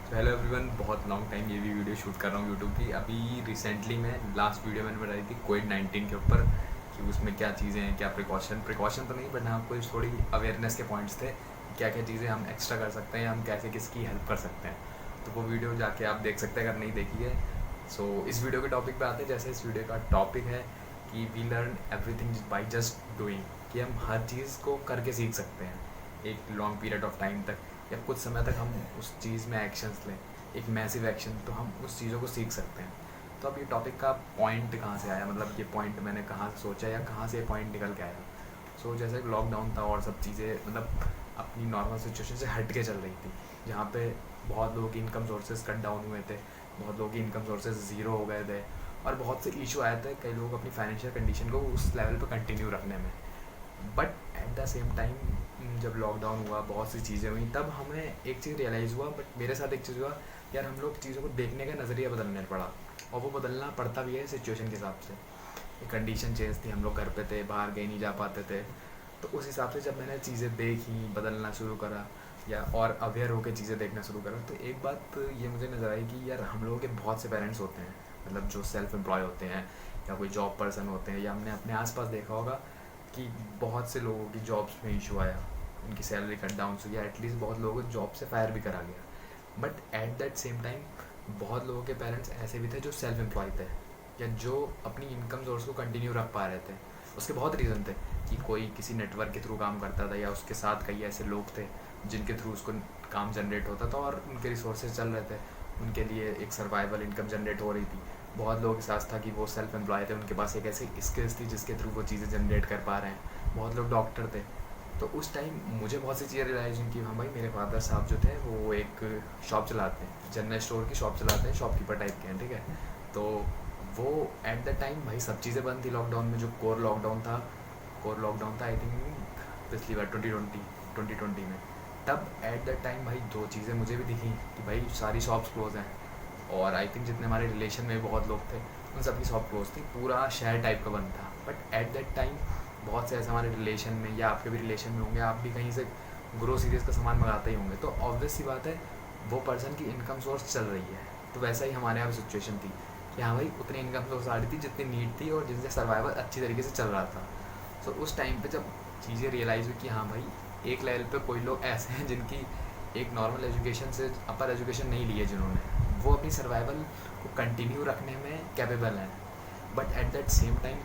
तो hello everyone, बहुत long time ये भी वीडियो शूट कर रहा हूँ यूट्यूब की। अभी रिसेंटली मैं लास्ट वीडियो मैंने बनाई थी कोविड-19 के ऊपर कि उसमें क्या चीज़ें हैं, क्या प्रिकॉशन तो नहीं, बट हाँ कुछ थोड़ी अवेयरनेस के पॉइंट्स थे, क्या क्या चीज़ें हम एक्स्ट्रा कर सकते हैं, हम कैसे किसकी हेल्प कर सकते हैं। तो वो वीडियो जाके आप देख सकते हैं अगर नहीं देखी है। सो इस वीडियो के टॉपिक पे आते हैं। जैसे इस वीडियो का टॉपिक है कि we learn everything by just doing, कि हम हर चीज़ को करके सीख सकते हैं एक लॉन्ग पीरियड ऑफ टाइम तक, या कुछ समय तक हम उस चीज़ में एक्शंस लें, एक मैसिव एक्शन, तो हम उस चीज़ों को सीख सकते हैं। तो अब ये टॉपिक का पॉइंट कहाँ से आया, मतलब ये पॉइंट मैंने कहाँ से सोचा या कहाँ से ये पॉइंट निकल के आया। सो जैसे लॉकडाउन था और सब चीज़ें मतलब अपनी नॉर्मल सिचुएशन से हट के चल रही थी, जहाँ पे बहुत लोगों की इनकम सोर्सेज कट डाउन हुए थे, बहुत लोगों की इनकम सोर्सेज ज़ीरो हो गए थे, और बहुत से इशू आए थे कई लोग अपनी फाइनेंशियल कंडीशन को उस लेवल पर कंटिन्यू रखने में। But at the same time जब लॉकडाउन हुआ, बहुत सी चीज़ें हुई, तब हमें एक चीज़ रियलाइज़ हुआ, बट मेरे साथ एक चीज़ हुआ, यार हम लोग चीज़ों को देखने का नज़रिया बदलने पड़ा, और वो बदलना पड़ता भी है सिचुएशन के हिसाब से। एक कंडीशन चेंज थी, हम लोग घर पे थे, बाहर कहीं नहीं जा पाते थे, तो उस हिसाब से जब मैंने चीज़ें देखी, बदलना शुरू करा या और अवेयर होकर चीज़ें देखना शुरू करा, तो एक बात ये मुझे नज़र आई कि यार हम लोगों के बहुत से पेरेंट्स होते हैं, मतलब जो सेल्फ एम्प्लॉय होते हैं या कोई जॉब पर्सन होते हैं, या हमने अपने आसपास देखा होगा कि बहुत से लोगों की जॉब्स में इशू आया, उनकी सैलरी कट डाउन हुई, या एटलीस्ट बहुत लोगों को जॉब से फायर भी करा गया। But at that same time बहुत लोगों के पेरेंट्स ऐसे भी थे जो सेल्फ एम्प्लॉय थे, या जो अपनी इनकम सोर्स को कंटिन्यू रख पा रहे थे। उसके बहुत रीज़न थे कि कोई किसी नेटवर्क के थ्रू काम करता था, या उसके साथ कई ऐसे लोग थे जिनके थ्रू उसको काम जनरेट होता था और उनके रिसोर्सेज चल रहे थे, उनके लिए एक सर्वाइवल इनकम जनरेट हो रही थी। बहुत लोगों के साथ था कि वो सेल्फ एम्प्लॉय थे, उनके पास एक ऐसी स्किल्स थी जिसके थ्रू वो चीज़ें जनरेट कर पा रहे हैं। बहुत लोग डॉक्टर थे। तो उस टाइम मुझे बहुत सी चीज़ें रियलाइज हुई कि हाँ भाई, मेरे फादर साहब जो थे वो एक शॉप चलाते हैं, जनरल स्टोर की शॉप चलाते हैं, शॉपकीपर टाइप के हैं, ठीक है। तो वो एट द टाइम भाई सब चीज़ें बंद थी लॉकडाउन में, जो कोर लॉकडाउन था आई थिंक पिछली बार 2020 में। तब एट द टाइम भाई दो चीज़ें मुझे भी दिखी कि भाई सारी शॉप्स क्लोज हैं, और आई थिंक जितने हमारे रिलेशन में बहुत लोग थे उन सबकी शॉप क्लोज थी, पूरा शहर टाइप का बंद था। बट एट दैट टाइम बहुत से ऐसे हमारे रिलेशन में, या आपके भी रिलेशन में होंगे, आप भी कहीं से ग्रोसरीज का सामान मंगाते ही होंगे, तो ऑब्वियस सी बात है वो पर्सन की इनकम सोर्स चल रही है। तो वैसा ही हमारे यहाँ सिचुएशन थी कि हाँ भाई उतनी इनकम सोर्स आ रही थी जितनी नीड थी और जिनसे सर्वाइवल अच्छी तरीके से चल रहा था। तो उस टाइम पे जब चीज़ें रियलाइज़ हुई कि हाँ भाई एक लेवल पे कोई लोग ऐसे हैं जिनकी एक नॉर्मल एजुकेशन से अपर एजुकेशन नहीं ली है, जिन्होंने वो अपनी सर्वाइवल को कंटिन्यू रखने में कैपेबल हैं। But at that same time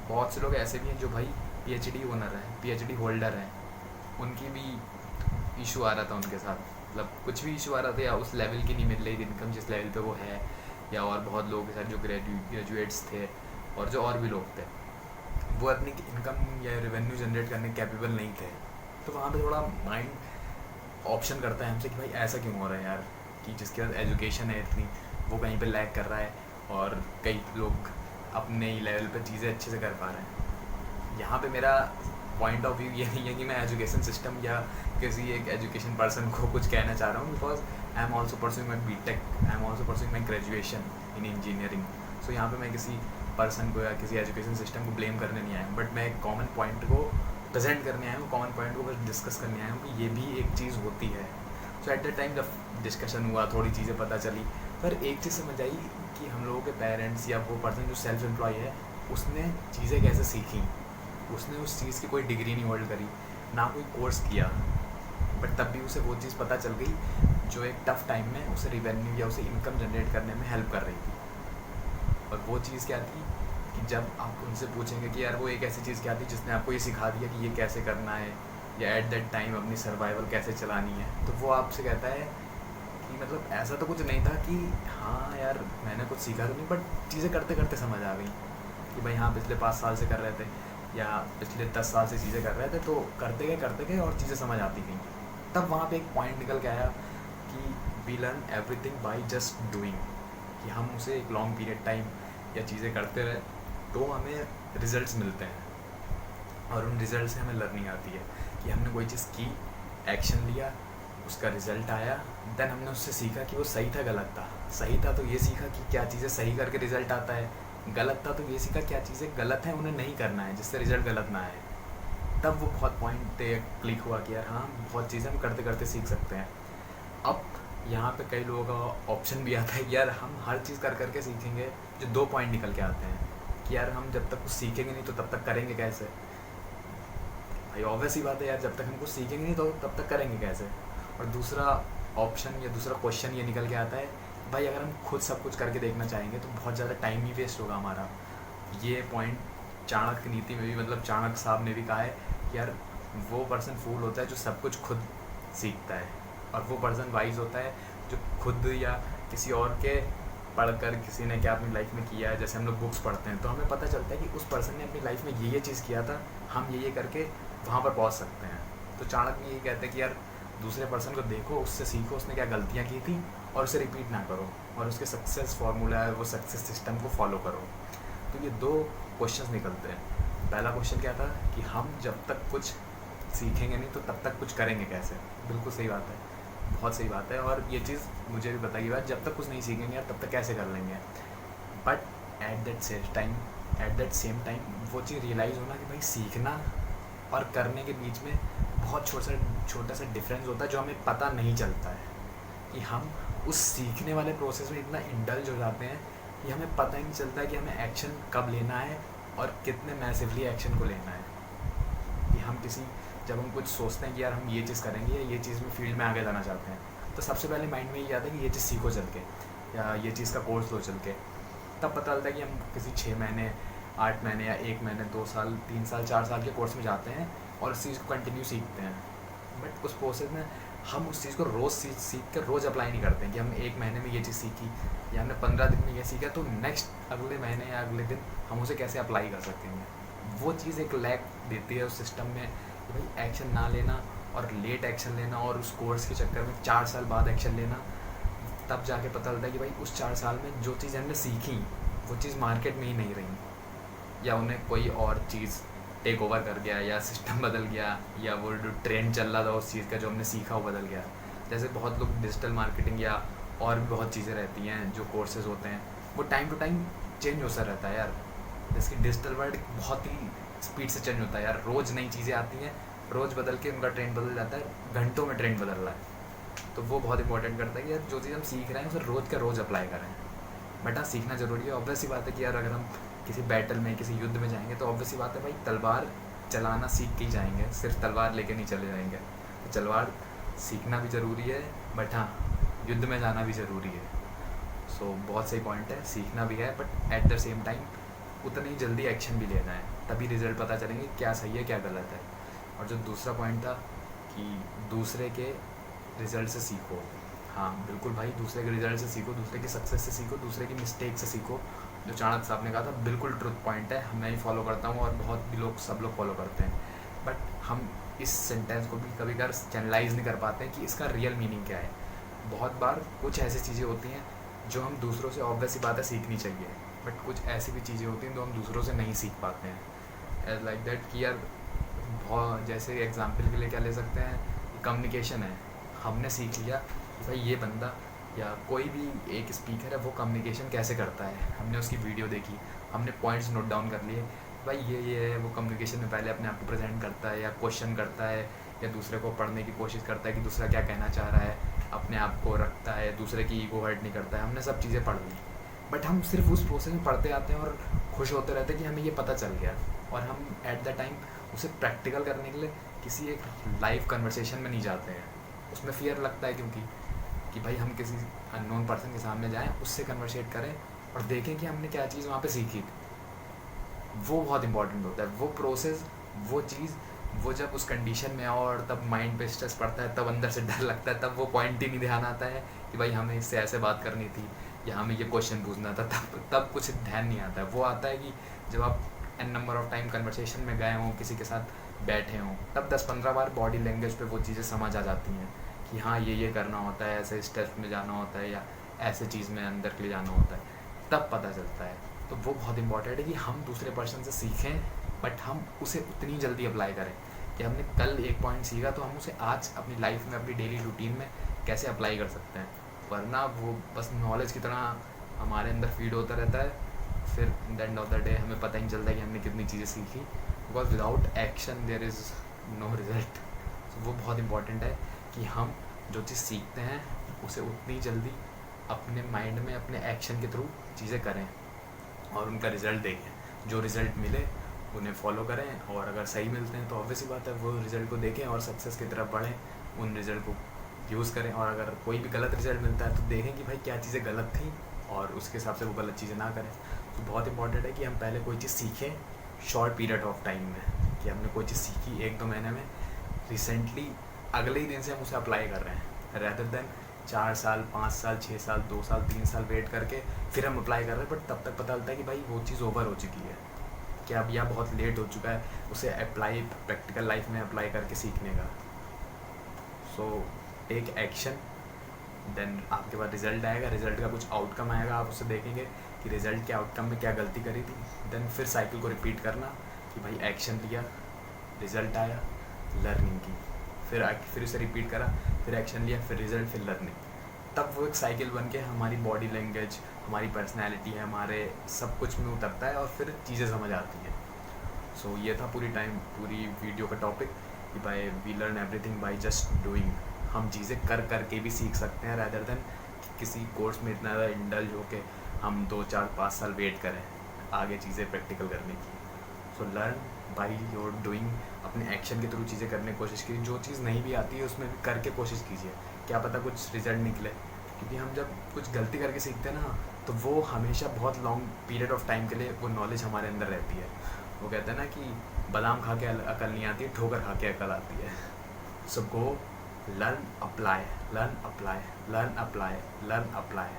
बहुत से लोग ऐसे भी हैं जो भाई पीएचडी ओनर हैं, पीएचडी होल्डर हैं, उनकी भी इशू आ रहा था उनके साथ, मतलब कुछ भी इशू आ रहा था, या उस लेवल की नहीं मिल रही इनकम जिस लेवल पे वो है, या और बहुत लोगों के साथ जो ग्रेजुएट्स थे और जो और भी लोग थे वो अपनी इनकम या रेवेन्यू जनरेट करने कैपेबल नहीं थे। तो वहाँ पे थोड़ा माइंड ऑप्शन करता है हमसे कि भाई ऐसा क्यों हो रहा है यार, कि जिसके पास एजुकेशन है इतनी, वो कहीं पे लैग कर रहा है, और कई लोग अपने ही लेवल पे चीज़ें अच्छे से कर पा रहे हैं। यहाँ पे मेरा पॉइंट ऑफ व्यू ये नहीं है कि मैं एजुकेशन सिस्टम या किसी एक एजुकेशन पर्सन को कुछ कहना चाह रहा हूँ, because I am also pursuing my BTech, I am also pursuing my graduation in engineering. So यहाँ पे मैं किसी पर्सन को या किसी एजुकेशन सिस्टम को ब्लेम करने नहीं आया हूँ, बट मैं एक कॉमन पॉइंट को प्रेजेंट करने आया हूँ, कॉमन पॉइंट को बस डिस्कस करने आया हूँ कि ये भी एक चीज़ होती है। सो एट द टाइम जब डिस्कशन हुआ, थोड़ी चीज़ें पता चली, पर एक चीज़ समझ आई कि हम लोगों के पेरेंट्स या वो पर्सन जो सेल्फ एम्प्लॉय है, उसने चीज़ें कैसे सीखी। उसने उस चीज़ की कोई डिग्री नहीं होल्ड करी, ना कोई कोर्स किया, बट तब भी उसे वो चीज़ पता चल गई जो एक टफ़ टाइम में उसे रिवेन्यू या उसे इनकम जनरेट करने में हेल्प कर रही थी। और वो चीज़ क्या थी कि जब आप उनसे पूछेंगे कि यार वो एक ऐसी चीज़ क्या थी जिसने आपको ये सिखा दिया कि ये कैसे करना है, या एट दैट टाइम अपनी सर्वाइवल कैसे चलानी है, तो वो आपसे कहता है कि मतलब ऐसा तो कुछ नहीं था कि हाँ यार मैंने कुछ सीखा तो नहीं, बट चीज़ें करते करते समझ आ गई कि भाई हाँ पिछले 5 साल से कर रहे थे या पिछले 10 साल से चीज़ें कर रहे थे, तो करते गए और चीज़ें समझ आती गई। तब वहाँ पे एक पॉइंट निकल के आया कि we learn everything by just doing, कि हम उसे एक लॉन्ग पीरियड टाइम या चीज़ें करते रहे तो हमें रिजल्ट्स मिलते हैं, और उन रिज़ल्ट से हमें लर्निंग आती है कि हमने कोई चीज़ की, एक्शन लिया, उसका रिज़ल्ट आया, देन हमने उससे सीखा कि वो सही था गलत था। सही था तो ये सीखा कि क्या चीज़ें सही करके रिज़ल्ट आता है, गलत था तो ये सीखा क्या चीज़ें गलत हैं उन्हें नहीं करना है जिससे रिज़ल्ट गलत ना आए। तब वो बहुत पॉइंट क्लिक हुआ कि यार हाँ बहुत चीज़ें हम करते करते सीख सकते हैं। अब यहाँ पे कई लोगों का ऑप्शन भी आता है कि यार हम हर चीज़ कर करके सीखेंगे, जो 2 पॉइंट निकल के आते हैं कि यार हम जब तक कुछ सीखेंगे नहीं तो तब तक करेंगे कैसे। भाई ऑब्वियस ही बात है यार, जब तक हम कुछ सीखेंगे नहीं तो तब तक करेंगे कैसे। और दूसरा ऑप्शन या दूसरा क्वेश्चन ये निकल के आता है, भाई अगर हम खुद सब कुछ करके देखना चाहेंगे तो बहुत ज़्यादा टाइम ही वेस्ट होगा हमारा। ये पॉइंट चाणक्य नीति में भी, मतलब चाणक्य साहब ने भी कहा है कि यार वो पर्सन फूल होता है जो सब कुछ खुद सीखता है, और वो पर्सन वाइज होता है जो खुद या किसी और के पढ़कर, किसी ने क्या अपनी लाइफ में किया है। जैसे हम लोग बुक्स पढ़ते हैं तो हमें पता चलता है कि उस पर्सन ने अपनी लाइफ में ये चीज़ किया था, हम ये करके वहाँ पर पहुँच सकते हैं। तो चाणक्य ये कहते हैं कि यार दूसरे पर्सन को देखो, उससे सीखो उसने क्या गलतियाँ की थी और उसे रिपीट ना करो, और उसके सक्सेस फार्मूला है वो सक्सेस सिस्टम को फॉलो करो। तो ये 2 क्वेश्चंस निकलते हैं। पहला क्वेश्चन क्या था कि हम जब तक कुछ सीखेंगे नहीं तो तब तक कुछ करेंगे कैसे। बिल्कुल सही बात है, बहुत सही बात है, और ये चीज़ मुझे भी बताई बात, जब तक कुछ नहीं सीखेंगे यार तब तक कैसे कर लेंगे। But at that same time वो चीज़ रियलाइज़ होना कि भाई सीखना और करने के बीच में बहुत छोटा सा डिफरेंस होता है, जो हमें पता नहीं चलता है कि हम उस सीखने वाले प्रोसेस में इतना इंडल्ज हो जाते हैं कि हमें पता ही नहीं चलता कि हमें एक्शन कब लेना है और कितने मैसिवली एक्शन को लेना है। कि हम जब हम कुछ सोचते हैं कि यार हम ये चीज़ करेंगे या ये चीज़ में फील्ड में आगे जाना चाहते हैं, तो सबसे पहले माइंड में ये आता है कि ये चीज़ सीखो चल के, या ये चीज़ का कोर्स लो चल के। तब पता चलता है कि हम किसी 6 महीने 8 महीने या 1 महीने 2 साल 3 साल 4 साल के कोर्स में जाते हैं और उस चीज़ को कंटिन्यू सीखते हैं। बट उस प्रोसेस में हम उस चीज़ को रोज़ सीख कर रोज़ अप्लाई नहीं करते हैं कि हम 1 महीने में ये चीज़ सीखी या हमने 15 दिन में ये सीखा, तो नेक्स्ट अगले महीने या अगले दिन हम उसे कैसे अप्लाई कर सकेंगे। वो चीज़ एक लैक देती है उस सिस्टम में कि भाई एक्शन ना लेना और लेट एक्शन लेना, और उस कोर्स के चक्कर में 4 साल बाद एक्शन लेना। तब जाके पता चलता है कि भाई उस 4 साल में जो चीज़ हमने सीखी वो चीज़ मार्केट में ही नहीं रही, या उन्हें कोई और चीज़ टेक ओवर कर गया, या सिस्टम बदल गया, या वो जो ट्रेंड चल रहा था उस चीज़ का जो हमने सीखा वो बदल गया। जैसे बहुत लोग डिजिटल मार्केटिंग या और भी बहुत चीज़ें रहती हैं जो कोर्सेज होते हैं, वो टाइम टू टाइम चेंज होता रहता है यार। जैसे कि डिजिटल वर्ल्ड बहुत ही स्पीड से चेंज होता है यार, रोज़ नई चीज़ें आती हैं, रोज़ बदल के उनका ट्रेंड बदल जाता है, घंटों में ट्रेंड बदल रहा है। तो वो बहुत इंपॉर्टेंट करता है कि यार जो चीज़ हम सीख रहे हैं उसे रोज़ का रोज़ अप्लाई करें। बट हाँ, सीखना ज़रूरी है। ऑब्वियस सी बात है कि यार अगर हम किसी बैटल में, किसी युद्ध में जाएंगे तो ऑब्वियस सी बात है भाई तलवार चलाना सीख के ही जाएंगे, सिर्फ तलवार लेके नहीं चले जाएंगे। तो तलवार सीखना भी ज़रूरी है, बट हाँ युद्ध में जाना भी ज़रूरी है। सो बहुत सही पॉइंट है, सीखना भी है but at the same time उतनी जल्दी एक्शन भी लेना है, तभी रिज़ल्ट पता चलेंगे क्या सही है क्या गलत है। और जो दूसरा पॉइंट था कि दूसरे के रिज़ल्ट से सीखो, हाँ बिल्कुल भाई, दूसरे के रिज़ल्ट से सीखो, दूसरे की सक्सेस से सीखो, दूसरे की मिस्टेक से सीखो। जो चाणक्य साहब ने कहा था बिल्कुल ट्रुथ पॉइंट है, मैं ही फॉलो करता हूँ और बहुत भी लोग, सब लोग फॉलो करते हैं। बट हम इस सेंटेंस को भी कभी कभार चैनलाइज नहीं कर पाते हैं कि इसका रियल मीनिंग क्या है। बहुत बार कुछ ऐसी चीज़ें होती हैं जो हम दूसरों से, ऑब्वियस सी बात है, सीखनी चाहिए, बट कुछ ऐसी भी चीज़ें होती हैं जो हम दूसरों से नहीं सीख पाते हैं। एज लाइक दैट कि यार बहुत, जैसे एग्जाम्पल के लिए क्या ले सकते हैं, कम्युनिकेशन है, हमने सीख लिया कि भाई ये बंदा या कोई भी एक स्पीकर है वो कम्युनिकेशन कैसे करता है, हमने उसकी वीडियो देखी, हमने पॉइंट्स नोट डाउन कर लिए, भाई ये है, वो कम्युनिकेशन में पहले अपने आप को प्रेजेंट करता है या क्वेश्चन करता है या दूसरे को पढ़ने की कोशिश करता है कि दूसरा क्या कहना चाह रहा है, अपने आप को रखता है, दूसरे की ईगो हर्ट नहीं करता है। हमने सब चीज़ें पढ़ ली, बट हम सिर्फ उस प्रोसेस में पढ़ते आते हैं और खुश होते रहते हैं कि हमें ये पता चल गया, और हम एट द टाइम उसे प्रैक्टिकल करने के लिए किसी एक लाइव कन्वर्सेशन में नहीं जाते हैं। उसमें फियर लगता है क्योंकि कि भाई हम किसी अननोन पर्सन के सामने जाएं, उससे कन्वर्सेट करें और देखें कि हमने क्या चीज़ वहाँ पे सीखी थी। वो बहुत इंपॉर्टेंट होता है, वो प्रोसेस, वो चीज़, वो जब उस कंडीशन में आओ और तब माइंड पे स्ट्रेस पड़ता है, तब अंदर से डर लगता है, तब वो पॉइंट ही नहीं ध्यान आता है कि भाई हमें इससे ऐसे बात करनी थी या हमें ये क्वेश्चन पूछना था, तब कुछ ध्यान नहीं आता है। वो आता है कि जब आप N number of time conversation में गए हों, किसी के साथ बैठे हों, तब 10-15 बार बॉडी लैंग्वेज पे वो चीज़ें समझ आ जाती हैं कि हाँ ये करना होता है, ऐसे स्टेप में जाना होता है या ऐसे चीज़ में अंदर के लिए जाना होता है, तब पता चलता है। तो वो बहुत इंपॉर्टेंट है कि हम दूसरे पर्सन से सीखें, बट हम उसे उतनी जल्दी अप्लाई करें कि हमने कल एक पॉइंट सीखा तो हम उसे आज अपनी लाइफ में, अपनी डेली रूटीन में कैसे अप्लाई कर सकते हैं। वरना वो बस नॉलेज की तरह हमारे अंदर फीड होता रहता है, फिर in the end of the day हमें पता ही नहीं चलता कि हमने कितनी चीज़ें सीखी, because without action there is no result. तो वो बहुत इंपॉर्टेंट है कि हम जो चीज़ सीखते हैं उसे उतनी जल्दी अपने माइंड में अपने एक्शन के थ्रू चीज़ें करें और उनका रिज़ल्ट देखें। जो रिज़ल्ट मिले उन्हें फॉलो करें, और अगर सही मिलते हैं तो ऑब्वियस ही बात है वो रिज़ल्ट को देखें और सक्सेस की तरफ बढ़ें, उन रिज़ल्ट को यूज़ करें। और अगर कोई भी गलत रिज़ल्ट मिलता है तो देखें कि भाई क्या चीज़ें गलत थी और उसके हिसाब से वो गलत चीज़ें ना करें। तो बहुत इंपॉर्टेंट है कि हम पहले कोई चीज़ सीखें शॉर्ट पीरियड ऑफ टाइम में, कि हमने कोई चीज़ सीखी 1-2 महीने में, रिसेंटली अगले ही दिन से हम उसे अप्लाई कर रहे हैं, रैदर देन 4 साल 5 साल 6 साल 2 साल 3 साल वेट करके फिर हम अप्लाई कर रहे हैं। बट तब तक पता चलता है कि भाई वो चीज़ ओवर हो चुकी है, कि अब यह बहुत लेट हो चुका है उसे अप्लाई प्रैक्टिकल लाइफ में अप्लाई करके सीखने का। सो टेक एक्शन, देन आपके पास रिज़ल्ट आएगा, रिज़ल्ट का कुछ आउटकम आएगा, आप उसे देखेंगे कि रिज़ल्ट के आउटकम में क्या गलती करी थी। देन फिर साइकिल को रिपीट करना कि भाई एक्शन लिया, रिज़ल्ट आया, लर्निंग की, फिर उसे रिपीट करा, फिर एक्शन लिया, फिर रिज़ल्ट, फिर लर्निंग। तब वो एक साइकिल बन के हमारी बॉडी लैंग्वेज, हमारी पर्सनैलिटी है, हमारे सब कुछ में उतरता है और फिर चीज़ें समझ आती हैं। सो ये था पूरी वीडियो का टॉपिक कि भाई we learn everything by just doing. हम चीज़ें कर करके भी सीख सकते हैं, रैदर देन किसी कोर्स में इतना ज़्यादा इंडल्ज हो के हम 2-4-5 साल वेट करें आगे चीज़ें प्रैक्टिकल करने की। So learn by your doing, अपने एक्शन के थ्रू चीज़ें करने की कोशिश कीजिए। जो चीज़ नहीं भी आती है उसमें भी करके कोशिश कीजिए, क्या पता कुछ रिजल्ट निकले। क्योंकि हम जब कुछ गलती करके सीखते हैं ना, तो वो हमेशा बहुत लॉन्ग पीरियड ऑफ टाइम के लिए वो नॉलेज हमारे अंदर रहती है। वो कहते हैं ना कि बादाम खा के अकल नहीं आती, ठोकर खा के अकल आती है। So go learn apply, learn apply, learn apply, learn apply.